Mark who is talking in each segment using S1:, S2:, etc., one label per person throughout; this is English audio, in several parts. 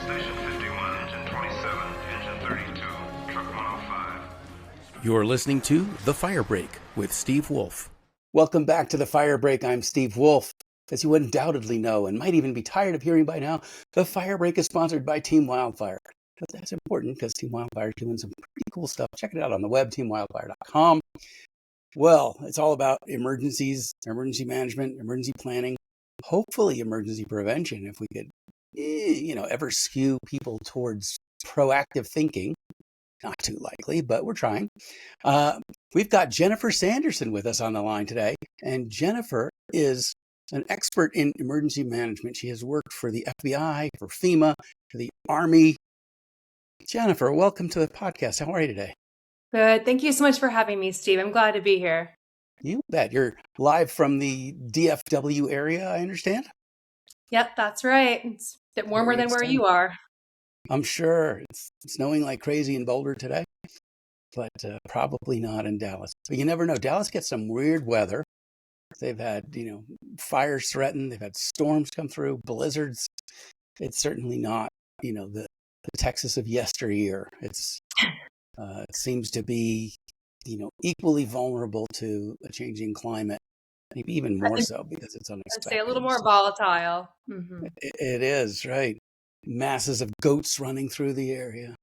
S1: Station 51, engine 27, engine 32, truck 105.
S2: You're listening to The Fire Break with Steve Wolf. Welcome back to The Fire Break. I'm Steve Wolf. As you undoubtedly know and might even be tired of hearing by now, The Fire Break is sponsored by Team Wildfire. That's important because Team Wildfire is doing some pretty cool stuff. Check it out on the web, teamwildfire.com. Well, it's all about emergencies, emergency management, emergency planning, hopefully emergency prevention if we could, ever skew people towards proactive thinking. Not too likely, but we're trying. We've got Jennifer Sanderson with us on the line today, and Jennifer is an expert in emergency management. She has worked for the FBI, for FEMA, for the Army. Jennifer, welcome to the podcast. How are you today?
S3: Good. Thank you so much for having me, Steve. I'm glad to be here.
S2: You bet. You're live from the DFW area, I understand?
S3: Yep, that's right. It's a bit warmer than where you are.
S2: I'm sure. It's snowing like crazy in Boulder today, but probably not in Dallas. But you never know. Dallas gets some weird weather. They've had, fires threatened. They've had storms come through, blizzards. It's certainly not, the Texas of yesteryear. It seems to be, equally vulnerable to a changing climate, maybe even more so because it's unexpected.
S3: I'd say a little more volatile. Mm-hmm.
S2: It is, right. Masses of goats running through the area.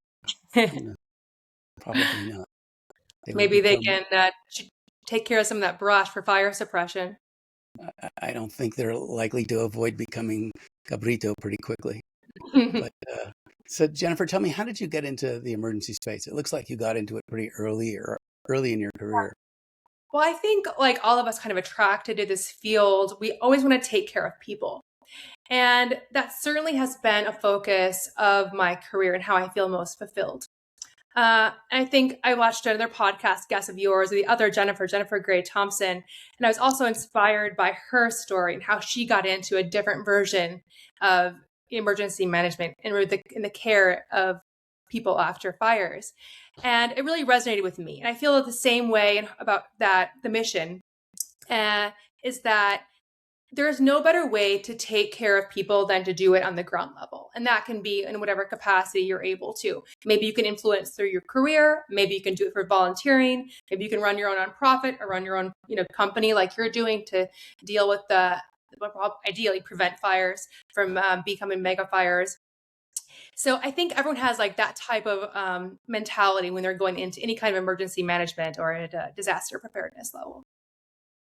S2: Probably not.
S3: Maybe they can take care of some of that brush for fire suppression.
S2: I don't think they're likely to avoid becoming cabrito pretty quickly. But so Jennifer, tell me, how did you get into the emergency space? It looks like you got into it pretty early in your career.
S3: Well, I think like all of us kind of attracted to this field, we always want to take care of people. And that certainly has been a focus of my career and how I feel most fulfilled. I think I watched another podcast guest of yours, the other Jennifer Gray Thompson, and I was also inspired by her story and how she got into a different version of emergency management and in the care of people after fires. And it really resonated with me. And I feel the same way about that. The mission is that there is no better way to take care of people than to do it on the ground level. And that can be in whatever capacity you're able to. Maybe you can influence through your career. Maybe you can do it for volunteering. Maybe you can run your own nonprofit or run your own, company like you're doing to deal with ideally prevent fires from becoming mega fires. So I think everyone has like that type of mentality when they're going into any kind of emergency management or at a disaster preparedness level.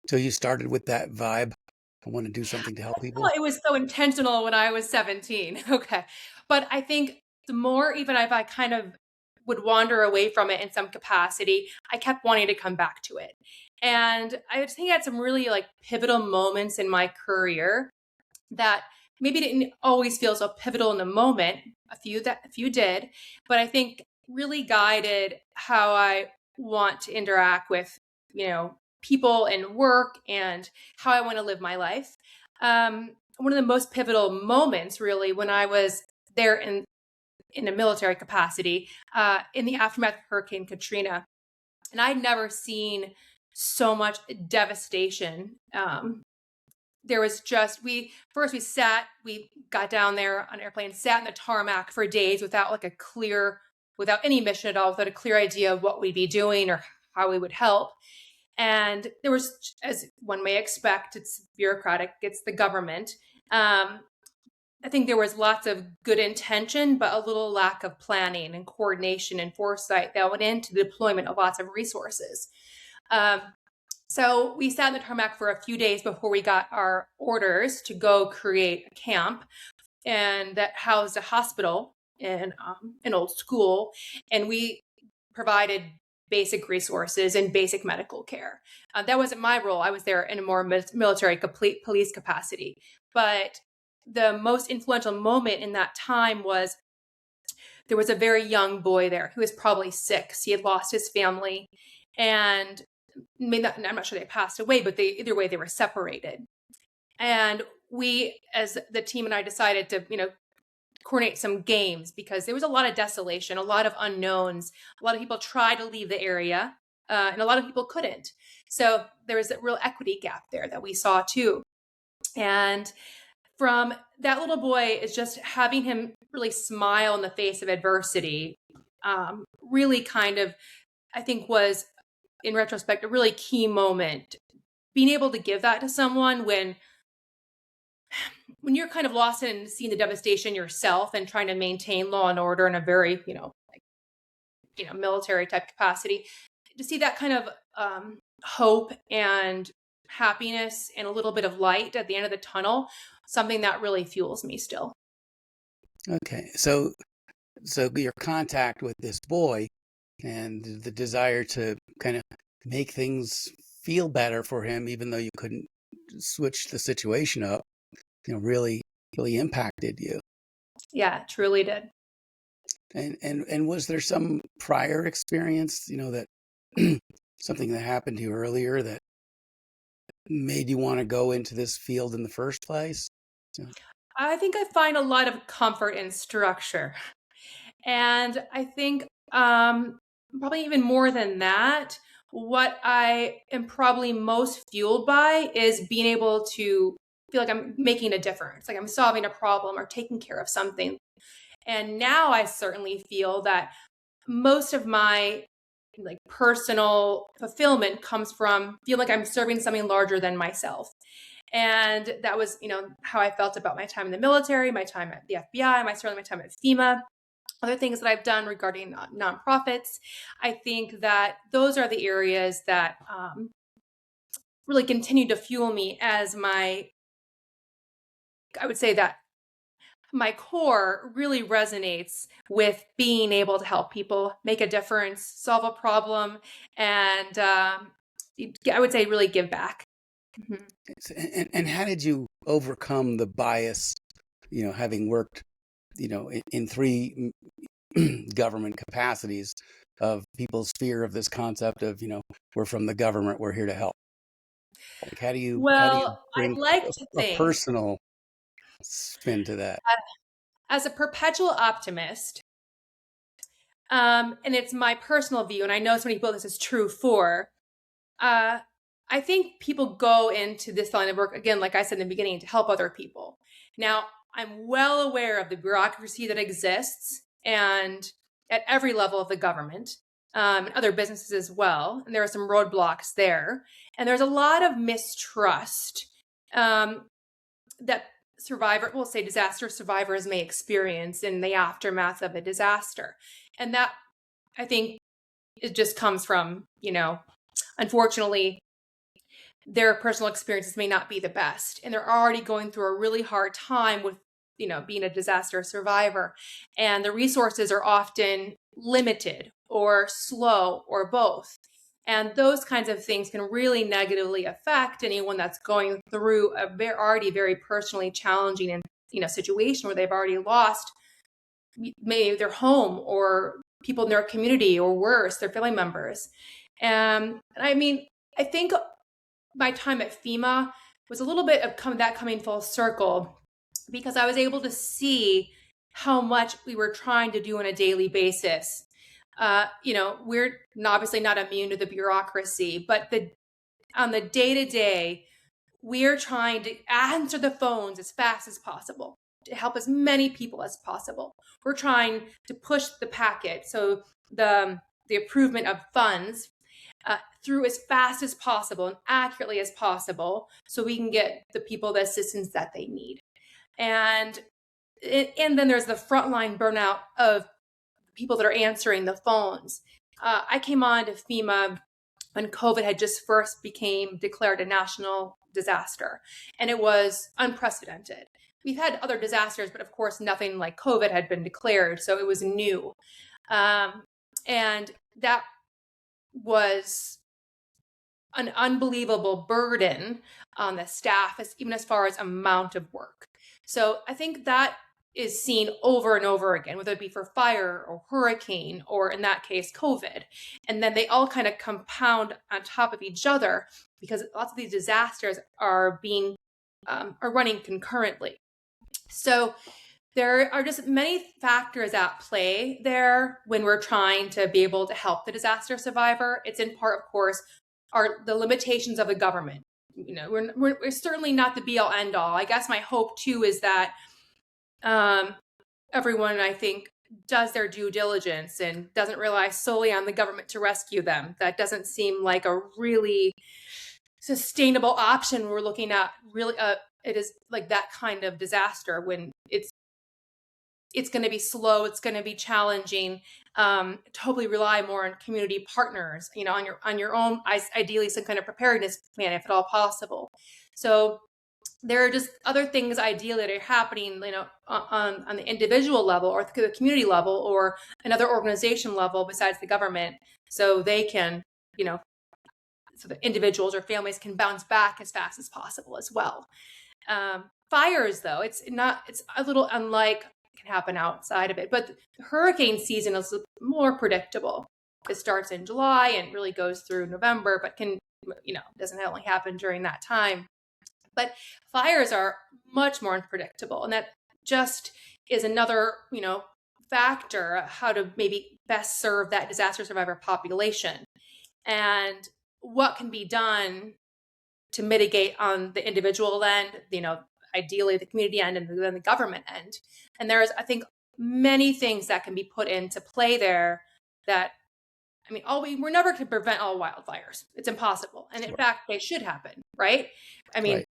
S2: So you started with that vibe. I want to do something to help people.
S3: Well, it was so intentional when I was 17. Okay. But I think the more, even if I kind of would wander away from it in some capacity, I kept wanting to come back to it. And I think I had some really like pivotal moments in my career that maybe didn't always feel so pivotal in the moment. A few did, but I think really guided how I want to interact with, people and work and how I want to live my life. One of the most pivotal moments really when I was there in a military capacity in the aftermath of Hurricane Katrina. And I'd never seen so much devastation. There was just, we got down there on an airplane, sat in the tarmac for days without any mission at all, without a clear idea of what we'd be doing or how we would help. And there was, as one may expect, it's bureaucratic, it's the government. I think there was lots of good intention, but a little lack of planning and coordination and foresight that went into the deployment of lots of resources. So we sat in the tarmac for a few days before we got our orders to go create a camp, and that housed a hospital and an old school. And we provided basic resources and basic medical care. That wasn't my role. I was there in a more military complete police capacity. But the most influential moment in that time was there was a very young boy there who was probably 6. He had lost his family, and I'm not sure they passed away, but either way they were separated. And we, as the team and I, decided to, coordinate some games because there was a lot of desolation, a lot of unknowns. A lot of people tried to leave the area, and a lot of people couldn't. So there was a real equity gap there that we saw too. And from that little boy is just having him really smile in the face of adversity, really kind of, I think was, in retrospect, a really key moment. Being able to give that to someone when you're kind of lost in seeing the devastation yourself and trying to maintain law and order in a very, military type capacity, to see that kind of hope and happiness and a little bit of light at the end of the tunnel, something that really fuels me still.
S2: Okay, so your contact with this boy and the desire to kind of make things feel better for him, even though you couldn't switch the situation up, really impacted you.
S3: Yeah, truly did.
S2: And was there some prior experience, that something that happened to you earlier that made you want to go into this field in the first place? So.
S3: I think I find a lot of comfort in structure. And I think probably even more than that, what I am probably most fueled by is being able to feel like I'm making a difference, like I'm solving a problem or taking care of something. And now I certainly feel that most of my personal fulfillment comes from feeling like I'm serving something larger than myself. And that was, how I felt about my time in the military, my time at the FBI, certainly my time at FEMA, other things that I've done regarding nonprofits. I think that those are the areas that really continue to fuel me as I would say that my core really resonates with being able to help people make a difference, solve a problem, and I would say really give back.
S2: Mm-hmm. And how did you overcome the bias, having worked, in three government capacities, of people's fear of this concept of, we're from the government, we're here to help? Like, how do you bring
S3: I'd like to
S2: a personal spin to that?
S3: As a perpetual optimist, and it's my personal view, and I know so many people this is true for, I think people go into this line of work, again, like I said in the beginning, to help other people. Now, I'm well aware of the bureaucracy that exists and at every level of the government, and other businesses as well. And there are some roadblocks there. And there's a lot of mistrust that disaster survivors may experience in the aftermath of a disaster. And that, I think, it just comes from, unfortunately, their personal experiences may not be the best. And they're already going through a really hard time with, being a disaster survivor. And the resources are often limited or slow or both. And those kinds of things can really negatively affect anyone that's going through a already very personally challenging and situation where they've already lost maybe their home or people in their community, or worse, their family members. And I mean, I think my time at FEMA was a little bit of coming full circle, because I was able to see how much we were trying to do on a daily basis. We're obviously not immune to the bureaucracy, but on the day-to-day, we're trying to answer the phones as fast as possible to help as many people as possible. We're trying to push the packet, so the approvement of funds through as fast as possible and accurately as possible, so we can get the people the assistance that they need. And then there's the frontline burnout of people that are answering the phones. I came on to FEMA when COVID had just first became declared a national disaster, and it was unprecedented. We've had other disasters, but of course nothing like COVID had been declared, so it was new. And that was an unbelievable burden on the staff, even as far as amount of work. So I think that is seen over and over again, whether it be for fire or hurricane, or in that case, COVID. And then they all kind of compound on top of each other, because lots of these disasters are running concurrently. So there are just many factors at play there when we're trying to be able to help the disaster survivor. It's in part, of course, are the limitations of the government. we're certainly not the be all end all. I guess my hope too is that everyone, I think, does their due diligence and doesn't rely solely on the government to rescue them. That doesn't seem like a really sustainable option. We're looking at really, it is like that kind of disaster when it's going to be slow, it's going to be challenging. Totally rely more on community partners, on your own, ideally some kind of preparedness plan if at all possible. So there are just other things ideally that are happening, on the individual level or the community level or another organization level besides the government, so they can, so the individuals or families can bounce back as fast as possible as well. Fires, though, it's a little unlike can happen outside of it, but the hurricane season is more predictable. It starts in July and really goes through November, but doesn't only happen during that time. But fires are much more unpredictable, and that just is another, factor how to maybe best serve that disaster survivor population and what can be done to mitigate on the individual end, ideally the community end and then the government end. And there's, I think, many things that can be put into play there that, we're never going to prevent all wildfires. It's impossible. And in fact, they should happen, right? Right.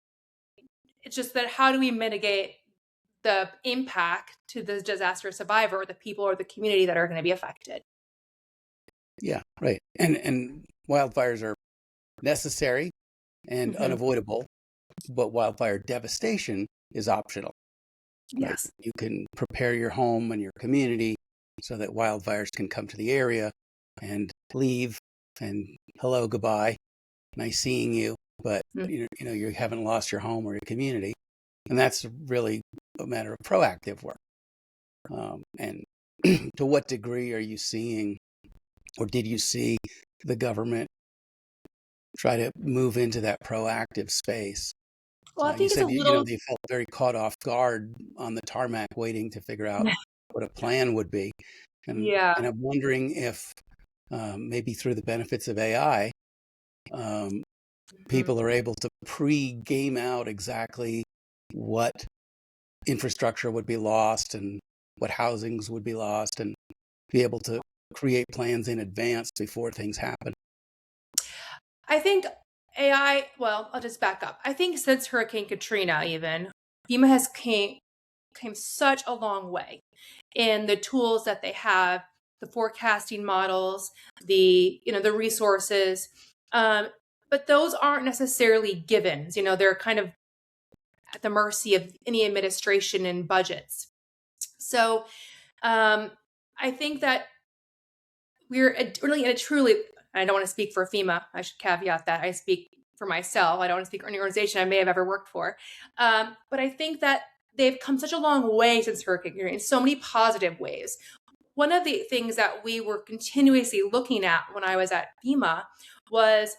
S3: It's just that how do we mitigate the impact to the disaster survivor or the people or the community that are going to be affected?
S2: Yeah, right. And wildfires are necessary and unavoidable, but wildfire devastation is optional.
S3: Yes.
S2: Right? You can prepare your home and your community so that wildfires can come to the area and leave and hello, goodbye, nice seeing you. But you haven't lost your home or your community, and that's really a matter of proactive work. And to what degree are you seeing, or did you see the government try to move into that proactive space?
S3: Well, I think it's a little.
S2: They felt very caught off guard on the tarmac, waiting to figure out what a plan would be. And I'm wondering if maybe through the benefits of AI. People are able to pre-game out exactly what infrastructure would be lost and what housings would be lost and be able to create plans in advance before things happen.
S3: I think AI, well, I'll just back up. I think since Hurricane Katrina even, FEMA has came such a long way in the tools that they have, the forecasting models, the resources. But those aren't necessarily givens. They're kind of at the mercy of any administration and budgets. So I think that we're really in a truly, I don't want to speak for FEMA. I should caveat that. I speak for myself. I don't want to speak for any organization I may have ever worked for. But I think that they've come such a long way since Hurricane Katrina in so many positive ways. One of the things that we were continuously looking at when I was at FEMA was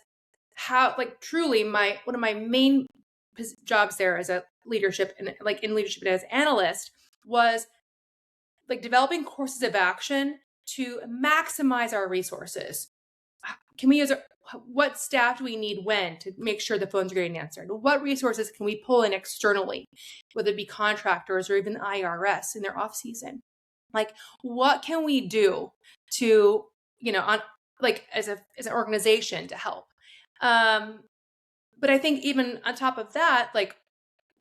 S3: how, truly one of my main jobs there as a leadership and in leadership and as analyst was developing courses of action to maximize our resources. Can we use what staff do we need when to make sure the phones are getting answered? What resources can we pull in externally, whether it be contractors or even IRS in their off season? What can we do to, as an organization to help? But I think even on top of that,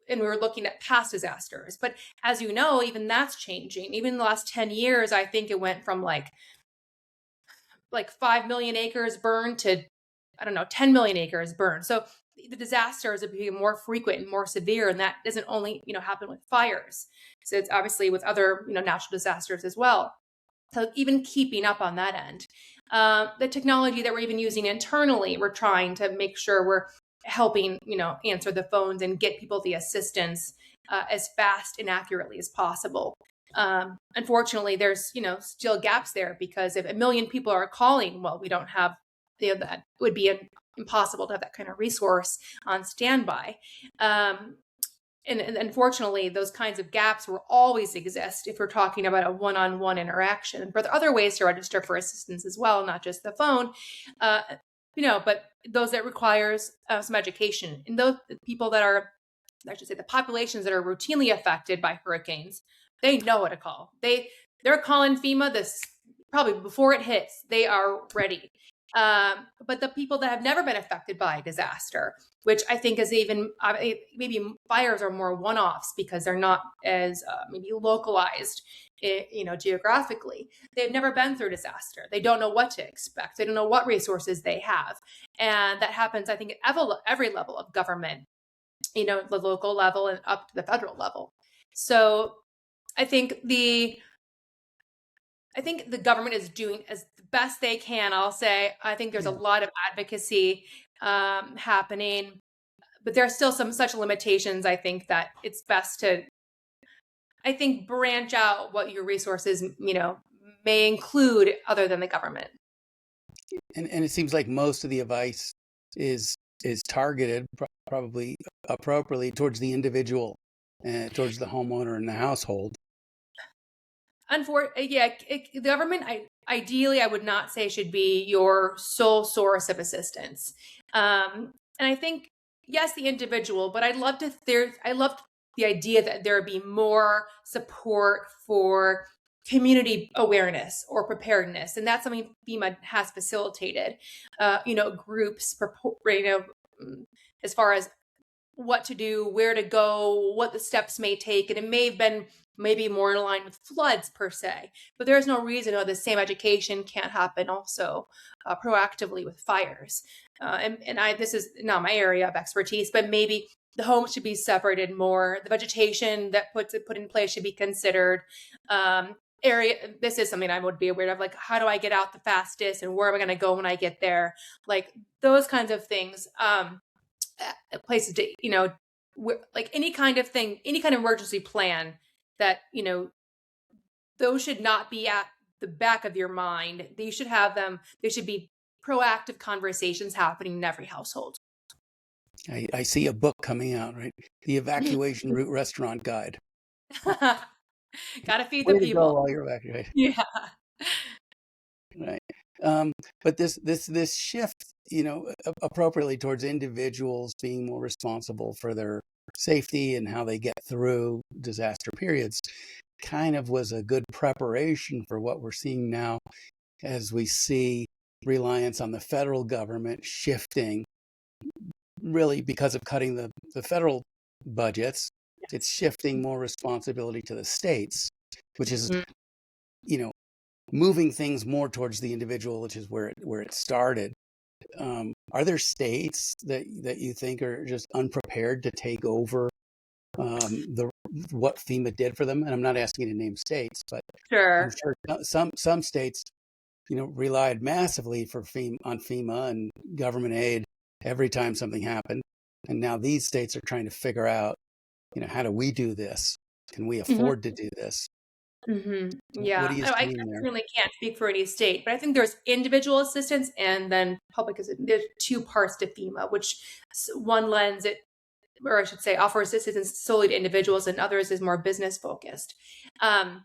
S3: and we were looking at past disasters, but as you know, even that's changing. Even in the last 10 years, I think it went from 5 million acres burned to, 10 million acres burned. So the disasters are becoming more frequent and more severe. And that doesn't only, happen with fires. So it's obviously with other, natural disasters as well. So even keeping up on that end. The technology that we're even using internally, we're trying to make sure we're helping, answer the phones and get people the assistance as fast and accurately as possible. Unfortunately, there's, still gaps there because if 1 million people are calling, well, we don't have that. It would be impossible to have that kind of resource on standby. And unfortunately, those kinds of gaps will always exist if we're talking about a one-on-one interaction. But there are other ways to register for assistance as well, not just the phone. but those that requires some education. And those people that are, I should say, the populations that are routinely affected by hurricanes, they know what to call. They're calling FEMA this probably before it hits. They are ready. But the people that have never been affected by a disaster, which I think is even maybe fires are more one-offs because they're not as maybe localized, geographically. They've never been through disaster. They don't know what to expect. They don't know what resources they have, and that happens, I think, at every level of government. The local level and up to the federal level. So I think the government is doing as the best they can. I'll say, I think there's a lot of advocacy happening, but there are still some such limitations. I think that it's best to, branch out what your resources, may include other than the government.
S2: And it seems like most of the advice is targeted probably appropriately towards the individual and towards the homeowner and the household.
S3: The government, ideally, I would not say should be your sole source of assistance. And I think, yes, the individual, but I love the idea that there would be more support for community awareness or preparedness. And that's something FEMA has facilitated, groups, as far as what to do, where to go, what the steps may take. And it may have been maybe more in line with floods per se, but there's no reason the same education can't happen also proactively with fires. This is not my area of expertise, but maybe the homes should be separated more. The vegetation that put in place should be considered. This is something I would be aware of, like, how do I get out the fastest and where am I going to go when I get there? Like those kinds of things. Places to, like any kind of thing, any kind of emergency plan that, those should not be at the back of your mind. You should have them. There should be proactive conversations happening in every household.
S2: I see a book coming out, right? The Evacuation Route Restaurant Guide.
S3: Gotta feed the people.
S2: Go while you're evacuating.
S3: Yeah.
S2: Right. But this shift, appropriately towards individuals being more responsible for their safety and how they get through disaster periods kind of was a good preparation for what we're seeing now as we see reliance on the federal government shifting, really because of cutting the federal budgets. It's shifting more responsibility to the states, which is, moving things more towards the individual, which is where it started. Are there states that you think are just unprepared to take over what FEMA did for them? And I'm not asking you to name states, but
S3: sure.
S2: I'm sure some states, relied massively on FEMA and government aid every time something happened, and now these states are trying to figure out, how do we do this? Can we afford to do this?
S3: Yeah,
S2: what are you
S3: I
S2: seeing there?
S3: certainly can't speak for any state, but I think there's individual assistance and then public assistance. There's two parts to FEMA, which one lends it, or I should say, offers assistance solely to individuals, and others is more business focused. And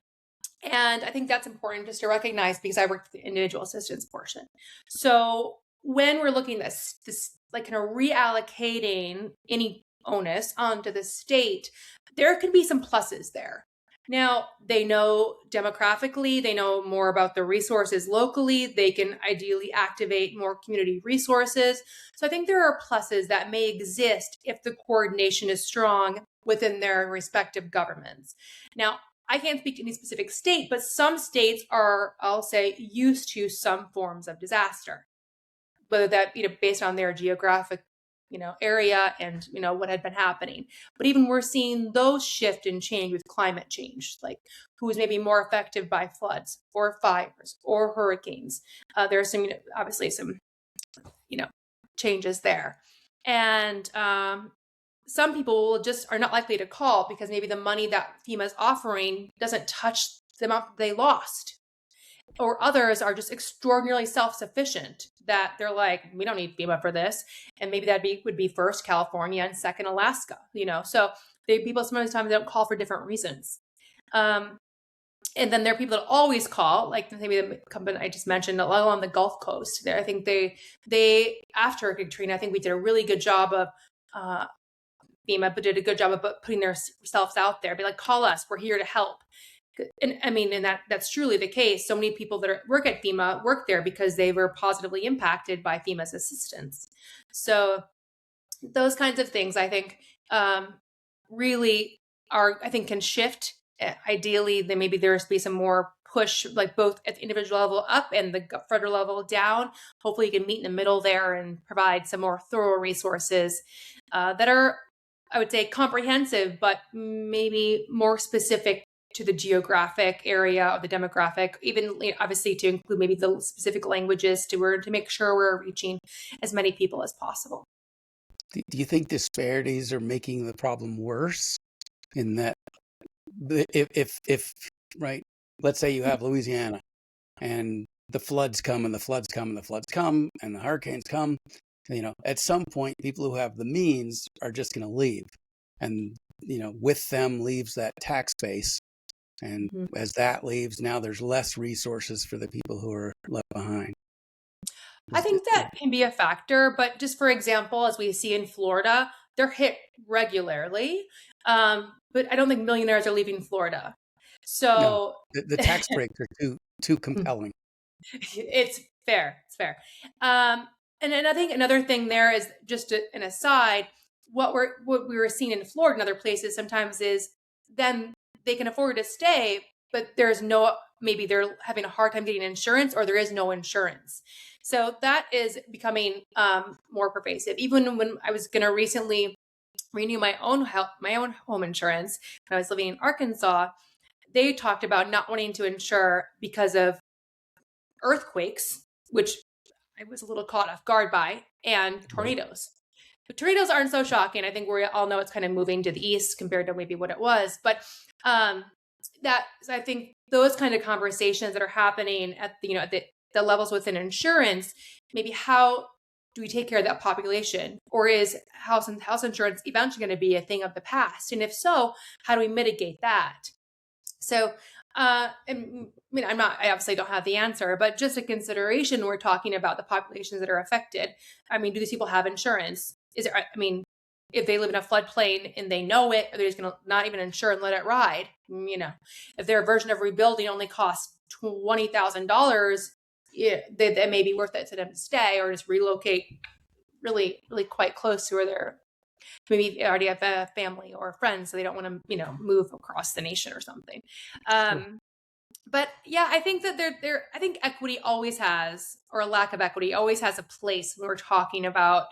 S3: I think that's important just to recognize because I work with the individual assistance portion. So when we're looking at this like kind of reallocating any onus onto the state, there can be some pluses there. Now, they know demographically, they know more about the resources locally, they can ideally activate more community resources. So I think there are pluses that may exist if the coordination is strong within their respective governments. Now, I can't speak to any specific state, but some states are, I'll say, used to some forms of disaster, whether that, based on their geographic area and, what had been happening. But even we're seeing those shift and change with climate change, like who is maybe more affected by floods or fires or hurricanes. There are some, obviously some, changes there. And some people just are not likely to call because maybe the money that FEMA is offering doesn't touch the amount they lost. Or others are just extraordinarily self-sufficient that they're like, we don't need FEMA for this. And maybe would be first California and second Alaska, So people sometimes don't call for different reasons. And And then there are people that always call, like maybe the company I just mentioned, along the Gulf Coast. There, I think they after Katrina, I think we did a really good job of FEMA, but did a good job of putting themselves out there. Be like, call us, we're here to help. And I mean, and that's truly the case. So many people that work at FEMA work there because they were positively impacted by FEMA's assistance. So those kinds of things, I think, really can shift. Ideally, then maybe there's be some more push, like both at the individual level up and the federal level down. Hopefully you can meet in the middle there and provide some more thorough resources that are, I would say, comprehensive, but maybe more specific to the geographic area or the demographic, even obviously to include maybe the specific languages to make sure we're reaching as many people as possible.
S2: Do you think disparities are making the problem worse in that if right, let's say you have Louisiana and the floods come and the floods come and the floods come and the hurricanes come, at some point people who have the means are just going to leave, and with them leaves that tax base, and as that leaves, now there's less resources for the people who are left behind.
S3: I think that can be a factor, but just for example, as we see in Florida, they're hit regularly, but I don't think millionaires are leaving Florida. So
S2: no, the tax breaks are too compelling.
S3: It's fair. It's fair. And then I think another thing there is just an aside. What we were seeing in Florida and other places sometimes is then they can afford to stay, but maybe they're having a hard time getting insurance, or there is no insurance. So that is becoming more pervasive. Even when I was going to recently renew my own home insurance when I was living in Arkansas, they talked about not wanting to insure because of earthquakes, which I was a little caught off guard by, and tornadoes. But tornadoes aren't so shocking. I think we all know it's kind of moving to the east compared to maybe what it was. But I think those kind of conversations that are happening at the levels within insurance, maybe how do we take care of that population, or is house insurance eventually going to be a thing of the past? And if so, how do we mitigate that? So, I obviously don't have the answer, but just a consideration, we're talking about the populations that are affected. I mean, do these people have insurance? If they live in a floodplain and they know it, they're just going to not even insure and let it ride. If their version of rebuilding only costs $20,000, that may be worth it to them to stay or just relocate really, really quite close to where they're. Maybe they already have a family or friends, so they don't want to, move across the nation or something. But yeah, I think that I think equity always has, or a lack of equity always has a place when we're talking about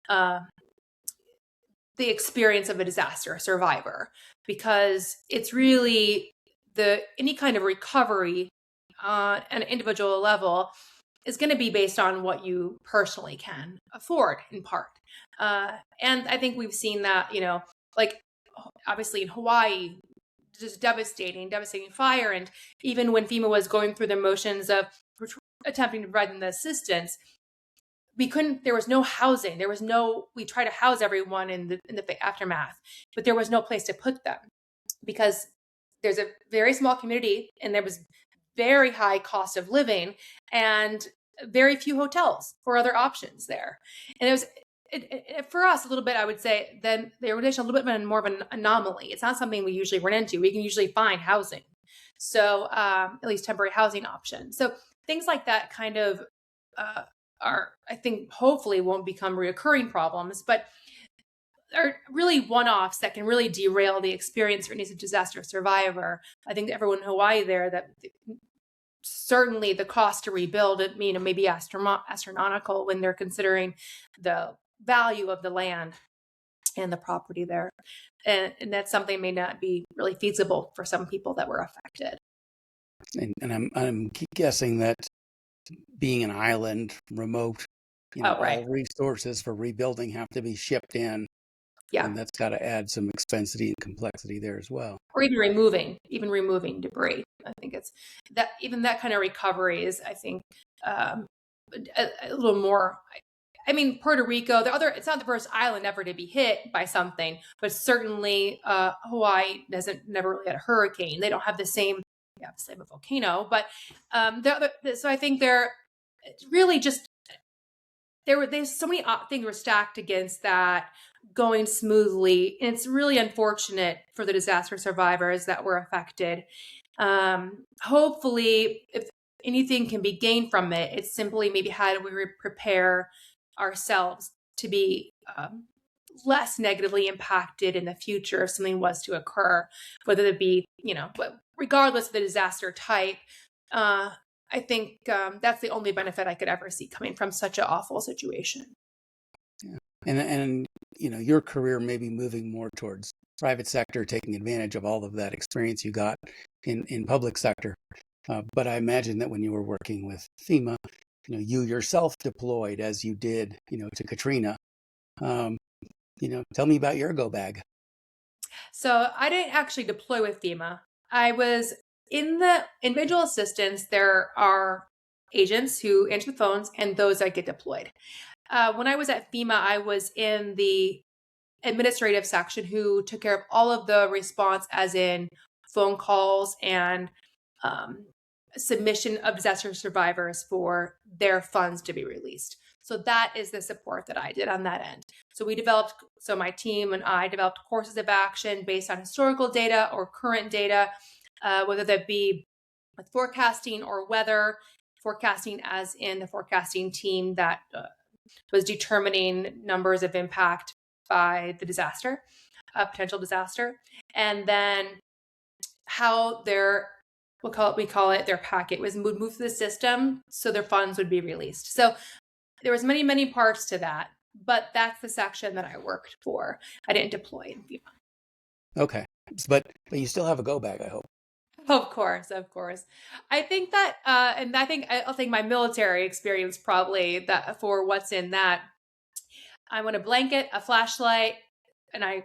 S3: the experience of a disaster survivor, because it's really any kind of recovery on an individual level is going to be based on what you personally can afford, in part. And I think we've seen that, like obviously in Hawaii, just devastating fire. And even when FEMA was going through the motions of attempting to provide them the assistance, there was no housing. We try to house everyone in the aftermath, but there was no place to put them because there's a very small community and there was very high cost of living and very few hotels or other options there. And it was, for us, a little bit, I would say, then the organization a little bit more of an anomaly. It's not something we usually run into. We can usually find housing. So at least temporary housing options. So things like that kind of are, I think, hopefully won't become reoccurring problems, but are really one-offs that can really derail the experience for any disaster survivor. I think everyone in Hawaii there, that certainly the cost to rebuild it, may be astronomical when they're considering the value of the land and the property there. And that's something may not be really feasible for some people that were affected.
S2: And I'm guessing that being an island, remote, all resources for rebuilding have to be shipped in. Yeah. And that's got to add some expensive and complexity there as well.
S3: Or even removing debris. I think it's that even that kind of recovery is, I think, a little more. Puerto Rico, it's not the first island ever to be hit by something, but certainly Hawaii never really had a hurricane. They don't have the same obviously a volcano, but so I think they're really just there's so many things were stacked against that going smoothly, and it's really unfortunate for the disaster survivors that were affected. Hopefully, if anything can be gained from it, it's simply maybe how do we prepare ourselves to be less negatively impacted in the future if something was to occur, whether it be, but regardless of the disaster type. I think that's the only benefit I could ever see coming from such an awful situation.
S2: Yeah. And your career may be moving more towards private sector, taking advantage of all of that experience you got in public sector. But I imagine that when you were working with FEMA, you yourself deployed as you did, to Katrina. Tell me about your go bag.
S3: So I didn't actually deploy with FEMA. I was in the individual assistance. There are agents who answer the phones and those that get deployed. When I was at FEMA, I was in the administrative section who took care of all of the response, as in phone calls and submission of disaster survivors for their funds to be released. So that is the support that I did on that end. So my team and I developed courses of action based on historical data or current data, whether that be with forecasting or weather forecasting, as in the forecasting team that was determining numbers of impact by the disaster, potential disaster, and then how we call it their packet was moved through the system so their funds would be released. So there was many parts to that, but that's the section that I worked for. I didn't deploy in FEMA.
S2: Okay, but you still have a go bag, I hope.
S3: Of course. I think that, and I think my military experience probably that for what's in that. I want a blanket, a flashlight, and I'm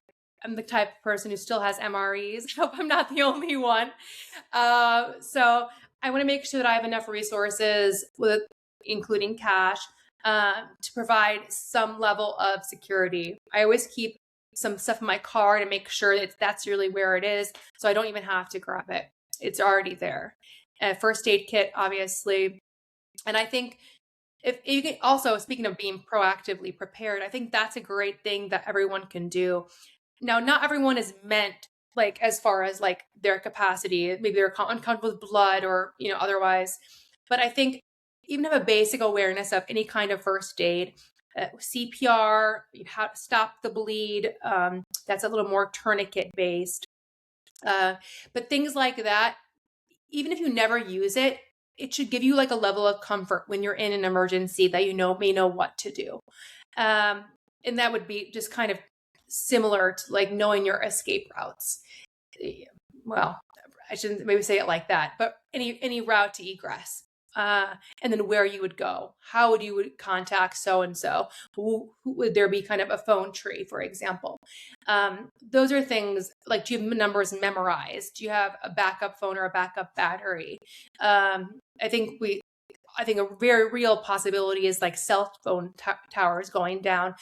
S3: the type of person who still has MREs. I hope I'm not the only one. So I want to make sure that I have enough resources, including cash, to provide some level of security. I always keep some stuff in my car to make sure that that's really where it is, so I don't even have to grab it. It's already there. A first aid kit, obviously. And I think if you can also, speaking of being proactively prepared, I think that's a great thing that everyone can do. Now, not everyone is meant, like, as far as like their capacity, maybe they're uncomfortable with blood or, otherwise. But I think even have a basic awareness of any kind of first aid, CPR, how to stop the bleed. That's a little more tourniquet based. But things like that, even if you never use it, it should give you like a level of comfort when you're in an emergency that may know what to do. And that would be just kind of similar to like knowing your escape routes. Well, I shouldn't maybe say it like that, but any route to egress. And then where you would go, how would you contact so-and-so, who would there be kind of a phone tree, for example. Those are things like, do you have numbers memorized? Do you have a backup phone or a backup battery? I think a very real possibility is like cell phone towers going down.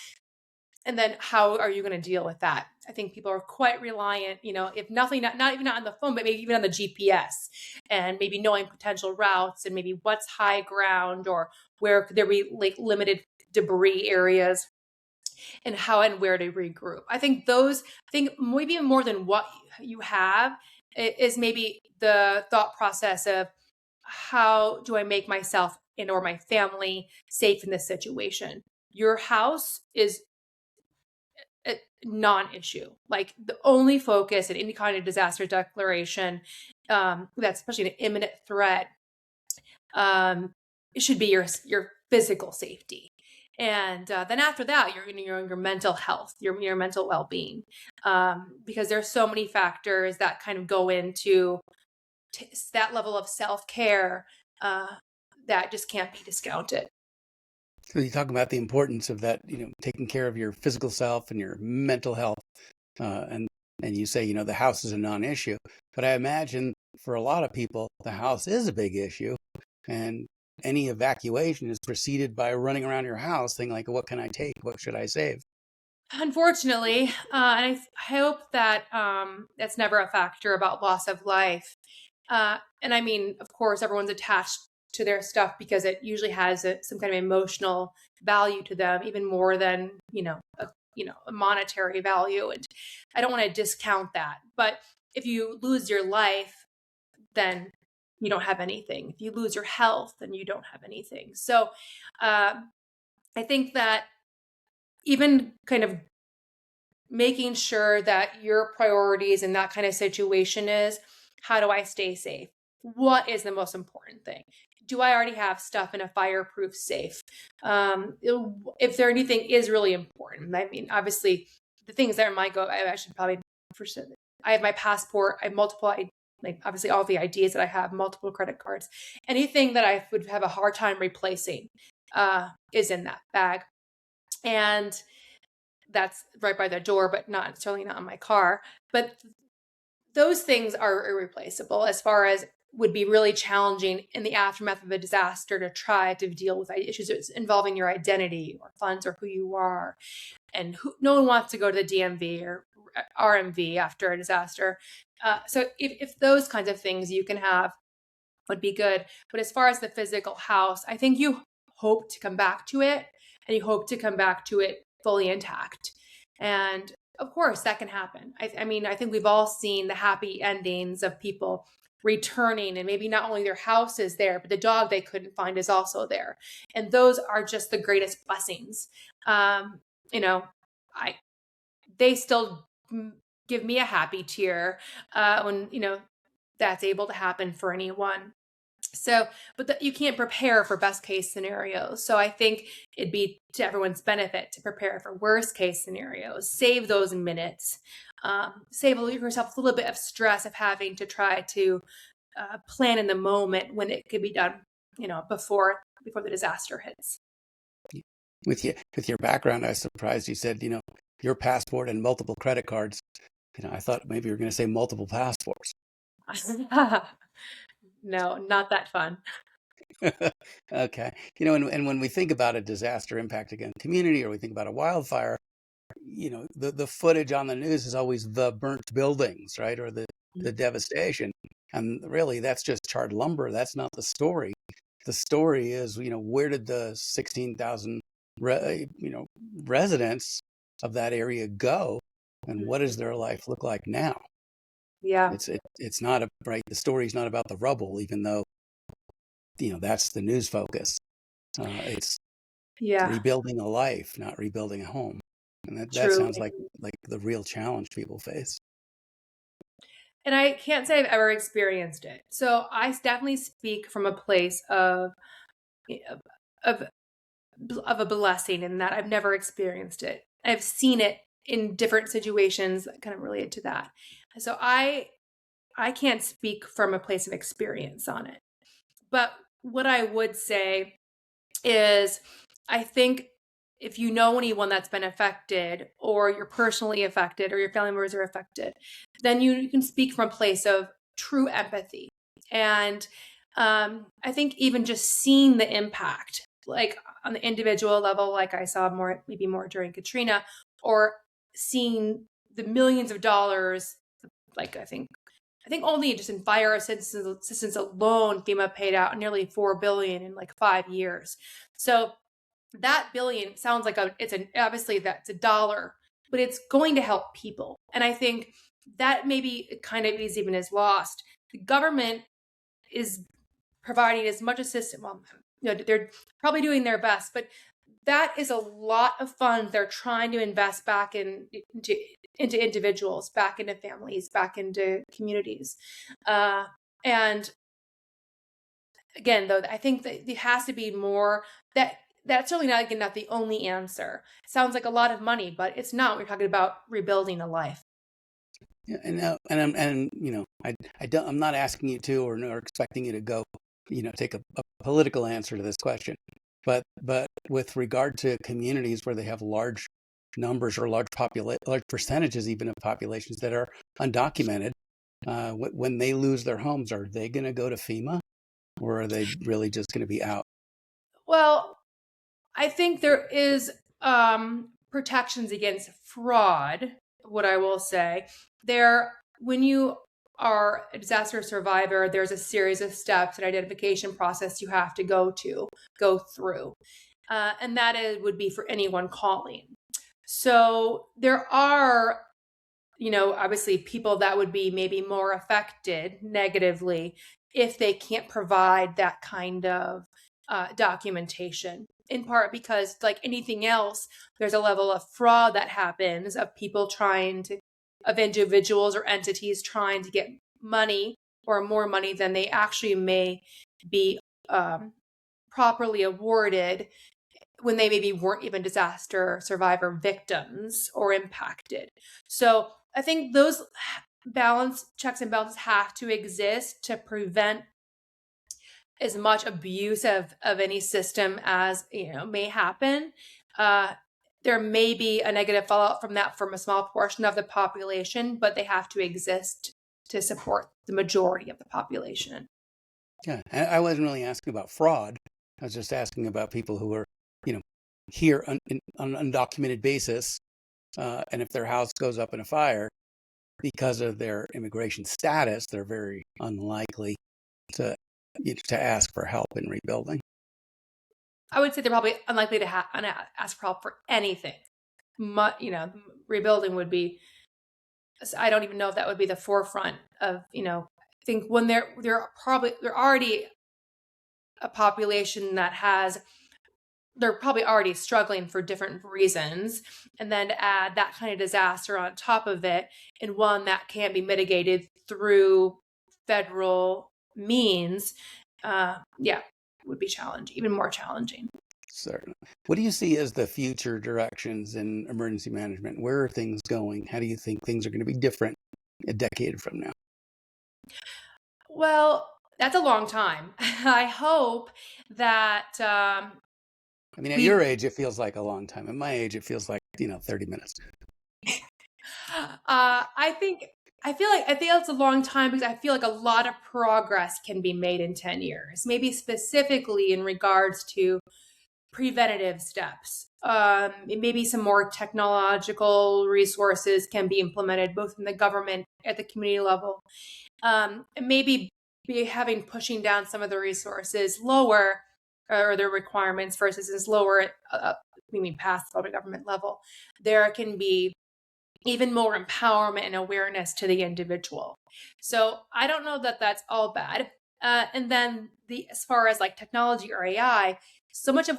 S3: And then how are you going to deal with that? I think people are quite reliant, if nothing, not even on the phone, but maybe even on the GPS, and maybe knowing potential routes and maybe what's high ground or where could there be like limited debris areas and how and where to regroup. I think maybe more than what you have is maybe the thought process of how do I make myself and or my family safe in this situation? Your house is a non-issue. Like the only focus in any kind of disaster declaration, that's especially an imminent threat, it should be your physical safety. And then after that, your mental health, your mental well-being, because there's so many factors that kind of go into that level of self-care that just can't be discounted.
S2: So you talk about the importance of that, taking care of your physical self and your mental health, and you say, the house is a non-issue. But I imagine for a lot of people, the house is a big issue, and any evacuation is preceded by running around your house, thinking like, what can I take? What should I save?
S3: Unfortunately, and I hope that that's never a factor about loss of life. And I mean, of course, everyone's attached to their stuff because it usually has some kind of emotional value to them, even more than, a monetary value. And I don't want to discount that. But if you lose your life, then you don't have anything. If you lose your health, then you don't have anything. So I think that even kind of making sure that your priorities in that kind of situation is, how do I stay safe? What is the most important thing? Do I already have stuff in a fireproof safe? If there anything is really important, I mean, obviously the things that might go, I should probably, I have my passport, I have multiple, like obviously all the IDs that I have, multiple credit cards, anything that I would have a hard time replacing is in that bag. And that's right by the door, but certainly not in my car. But those things are irreplaceable, as far as would be really challenging in the aftermath of a disaster to try to deal with issues involving your identity or funds or who you are. And no one wants to go to the DMV or RMV after a disaster. So if those kinds of things you can have would be good. But as far as the physical house, I think you hope to come back to it, and you hope to come back to it fully intact. And of course that can happen. I mean, I think we've all seen the happy endings of people returning, and maybe not only their house is there, but the dog they couldn't find is also there. And those are just the greatest blessings. They still give me a happy tear when, that's able to happen for anyone. So, but you can't prepare for best case scenarios. So I think it'd be to everyone's benefit to prepare for worst case scenarios, save those minutes, save yourself a little bit of stress of having to try to plan in the moment when it could be done, before the disaster hits.
S2: With your background, I was surprised you said, your passport and multiple credit cards. I thought maybe you were going to say multiple passports.
S3: No, not that fun.
S2: Okay. And when we think about a disaster impacting a community, or we think about a wildfire, the footage on the news is always the burnt buildings, right? Or the devastation. And really, that's just charred lumber. That's not the story. The story is, where did the 16,000, residents of that area go? And what does their life look like now?
S3: Yeah.
S2: It's not right. The story's not about the rubble, even though, that's the news focus. It's rebuilding a life, not rebuilding a home. And that sounds like the real challenge people face.
S3: And I can't say I've ever experienced it. So I definitely speak from a place of a blessing in that I've never experienced it. I've seen it in different situations that kind of relate to that. So I can't speak from a place of experience on it. But what I would say is, I think if you know anyone that's been affected, or you're personally affected, or your family members are affected, then you can speak from a place of true empathy. And I think even just seeing the impact, like on the individual level, like I saw maybe more during Katrina, or seeing the millions of dollars, like I think only just in fire assistance alone, FEMA paid out nearly $4 billion in like 5 years. So that billion sounds like obviously that's a dollar, but it's going to help people. And I think that maybe kind of even is lost. The government is providing as much assistance. Well, they're probably doing their best, but that is a lot of funds they're trying to invest back into individuals, back into families, back into communities. And again, though, I think that there has to be more. That's certainly not the only answer. It sounds like a lot of money, but it's not. We're talking about rebuilding a life.
S2: Yeah, I'm not asking you to, or expecting you to go, take a political answer to this question. But with regard to communities where they have large numbers, or large percentages even of populations that are undocumented, when they lose their homes, are they going to go to FEMA, or are they really just going to be out?
S3: Well, I think there is protections against fraud. What I will say when you are a disaster survivor, there's a series of steps, an identification process you have to go through. And that would be for anyone calling. So there are, obviously people that would be maybe more affected negatively if they can't provide that kind of documentation, in part because, like anything else, there's a level of fraud that happens of individuals or entities trying to get money or more money than they actually may be properly awarded when they maybe weren't even disaster survivor victims or impacted. So I think those checks and balances have to exist to prevent as much abuse of any system as may happen. There may be a negative fallout from that from a small portion of the population, but they have to exist to support the majority of the population.
S2: Yeah, I wasn't really asking about fraud. I was just asking about people who are, here on an undocumented basis, and if their house goes up in a fire, because of their immigration status, they're very unlikely to ask for help in rebuilding.
S3: I would say they're probably unlikely to ask for help for anything. Rebuilding would be, I don't even know if that would be the forefront of, I think when they're already a population they're probably already struggling for different reasons. And then to add that kind of disaster on top of it, and one that can be mitigated through federal means, would be challenging, even more challenging.
S2: Certainly. What do you see as the future directions in emergency management? Where are things going? How do you think things are going to be different a decade from now?
S3: Well, that's a long time. I hope that...
S2: at your age, it feels like a long time. At my age, it feels like, 30 minutes.
S3: I think it's a long time because I feel like a lot of progress can be made in 10 years, maybe specifically in regards to preventative steps. Maybe some more technological resources can be implemented both in the government at the community level. And maybe pushing down some of the resources lower, or their requirements versus is lower, past the government level. There can be even more empowerment and awareness to the individual. So I don't know that that's all bad. And then as far as like technology or AI, so much of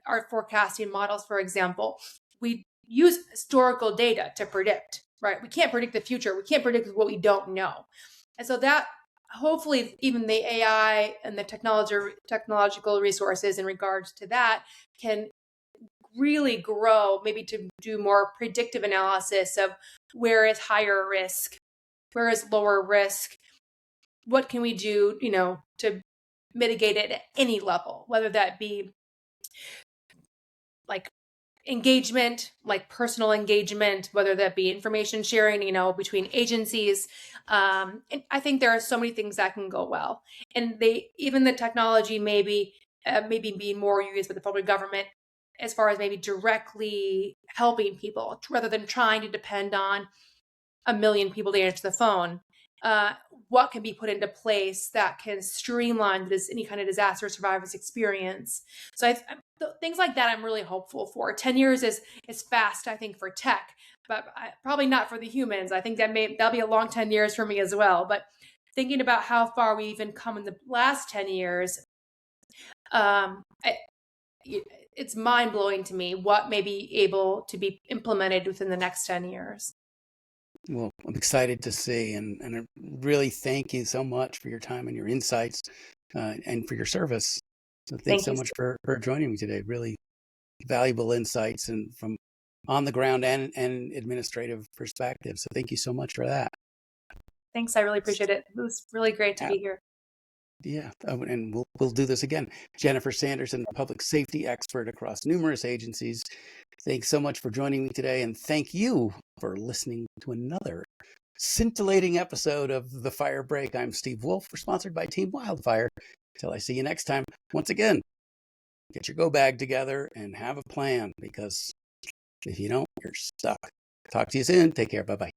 S3: our forecasting models, for example, we use historical data to predict, right? We can't predict the future. We can't predict what we don't know. And so that hopefully even the AI and the technological resources in regards to that can really grow, maybe to do more predictive analysis of where is higher risk, where is lower risk, what can we do, to mitigate it at any level, whether that be like engagement, like personal engagement, whether that be information sharing, between agencies. And I think there are so many things that can go well. And even the technology maybe being more used by the federal government as far as maybe directly helping people rather than trying to depend on a million people to answer the phone. What can be put into place that can streamline any kind of disaster survivors experience? So things like that I'm really hopeful for. 10 years is fast, I think, for tech, but probably not for the humans. I think that'll be a long 10 years for me as well. But thinking about how far we even come in the last 10 years, it's mind-blowing to me what may be able to be implemented within the next 10 years.
S2: Well, I'm excited to see, and I really thank you so much for your time and your insights and for your service. So thanks so much for joining me today. Really valuable insights and from on the ground and administrative perspective. So thank you so much for that.
S3: Thanks. I really appreciate it. It was really great to be here.
S2: Yeah, and we'll do this again. Jennifer Sanderson, public safety expert across numerous agencies. Thanks so much for joining me today, and thank you for listening to another scintillating episode of The Fire Break. I'm Steve Wolf, sponsored by Team Wildfire. Until I see you next time, once again, get your go bag together and have a plan, because if you don't, you're stuck. Talk to you soon. Take care. Bye-bye.